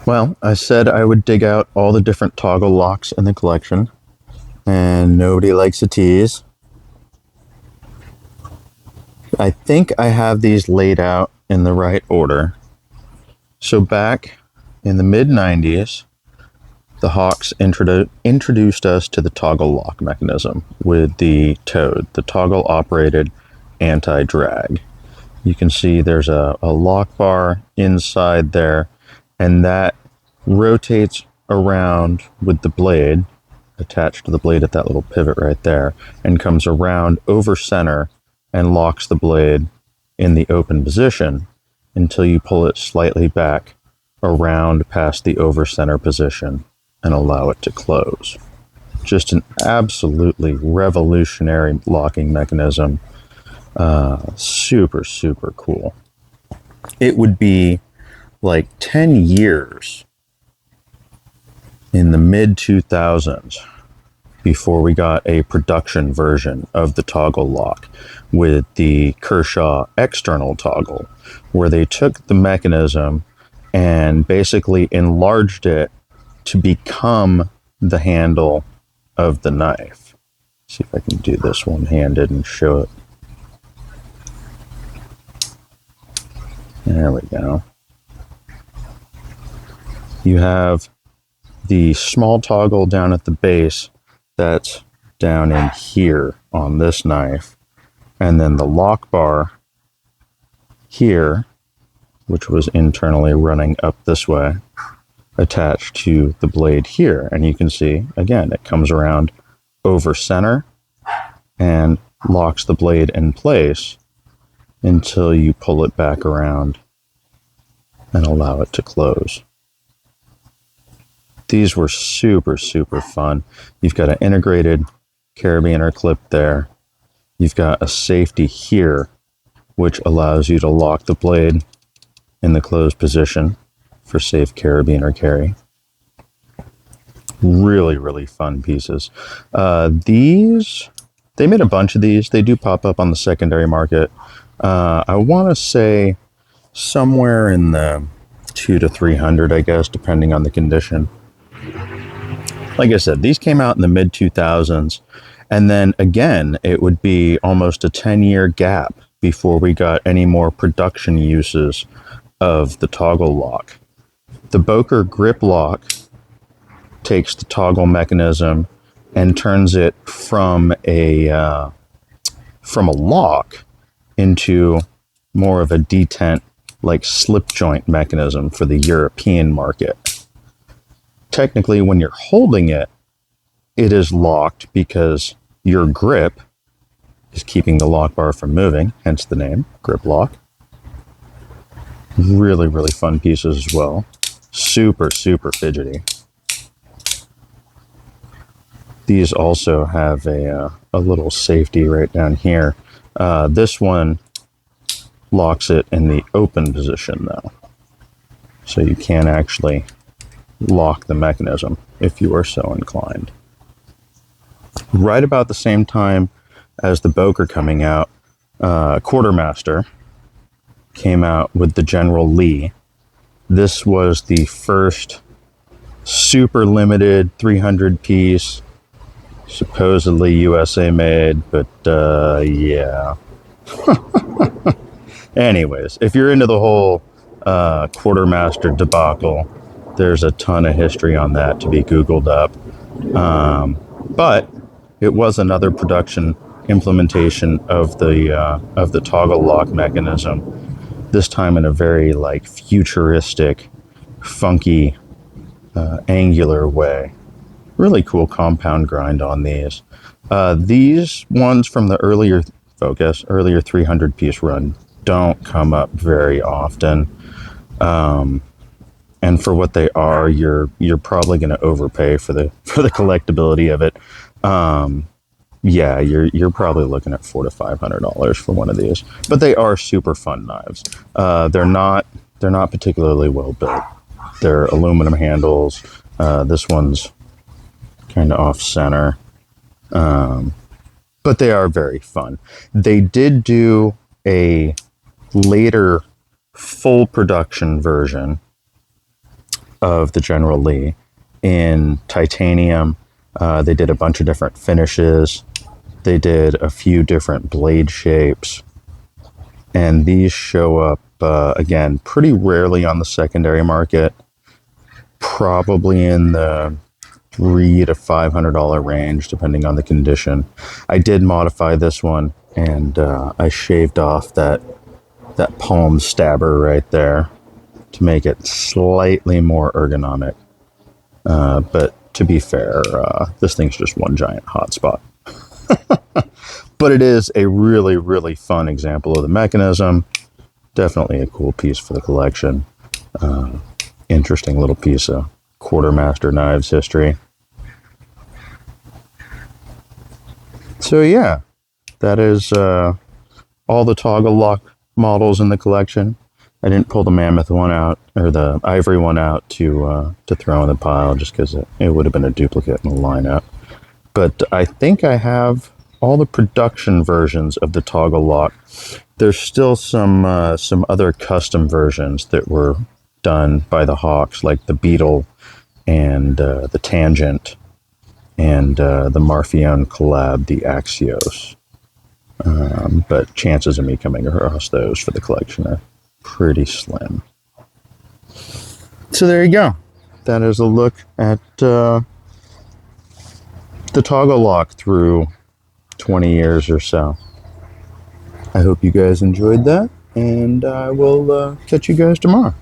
Well, I said I would dig out all the different toggle locks in the collection, and nobody likes a tease. I think I have these laid out in the right order. So back in the mid-90s, the Hawks introduced us to the toggle lock mechanism with the Toad, the toggle-operated anti-drag. You can see there's a lock bar inside there, and that rotates around with the blade attached to the blade at that little pivot right there, and comes around over center and locks the blade in the open position until you pull it slightly back around past the over center position and allow it to close. Just an absolutely revolutionary locking mechanism. Super, super cool. It would be like 10 years in the mid 2000s before we got a production version of the toggle lock with the Kershaw external toggle, where they took the mechanism and basically enlarged it to become the handle of the knife. See if I can do this one-handed and show it. There we go. You have the small toggle down at the base that's down in here on this knife, and then the lock bar here, which was internally running up this way, attached to the blade here. And you can see, again, it comes around over center and locks the blade in place until you pull it back around and allow it to close. These were super, super fun. You've got an integrated carabiner clip there. You've got a safety here, which allows you to lock the blade in the closed position for safe carabiner carry. Really, really fun pieces. They made a bunch of these. They do pop up on the secondary market. I want to say somewhere in the 200 to 300, I guess, depending on the condition. Like I said, these came out in the mid 2000s, and then again, it would be almost a 10-year gap before we got any more production uses of the toggle lock. The Böker Griploc takes the toggle mechanism and turns it from a lock into more of a detent, like slip joint mechanism for the European market. Technically, when you're holding it, it is locked because your grip is keeping the lock bar from moving, hence the name, Griploc. Really, really fun pieces as well. Super, super fidgety. These also have a little safety right down here. This one locks it in the open position though. So you can actually lock the mechanism if you are so inclined. Right about the same time as the Böker coming out, Quartermaster came out with the General Lee. This was the first super limited 300 piece, supposedly USA made, but yeah. Anyways, if you're into the whole Quartermaster debacle, there's a ton of history on that to be Googled up. But it was another production implementation of the toggle lock mechanism, this time in a very like futuristic, funky, angular way. Really cool compound grind on these. These ones from the earlier 300 piece run don't come up very often. And for what they are, you're probably going to overpay for the collectability of it. Yeah, you're probably looking at $400 to $500 for one of these, but they are super fun knives. They're not particularly well built. They're aluminum handles. This one's kind of off center, but they are very fun. They did do a later full production version of the General Lee in titanium. They did a bunch of different finishes. They did a few different blade shapes. And these show up, again, pretty rarely on the secondary market, probably in the $300 to $500 range, depending on the condition. I did modify this one, and I shaved off that palm stabber right there to make it slightly more ergonomic. But to be fair, this thing's just one giant hotspot. But it is a really, really fun example of the mechanism. Definitely a cool piece for the collection. Interesting little piece of quartermaster knives history. So yeah, that is all the toggle lock models in the collection. I didn't pull the mammoth one out, or the ivory one out, to throw in the pile, just because it would have been a duplicate in the lineup. But I think I have all the production versions of the toggle lock. There's still some other custom versions that were done by the Hawks, like the Beetle and the Tangent and the Marfion collab, the Axios. But chances of me coming across those for the collection are pretty slim. So there you go. That is a look at the toggle lock through 20 years or so. I hope you guys enjoyed that, and I will catch you guys tomorrow.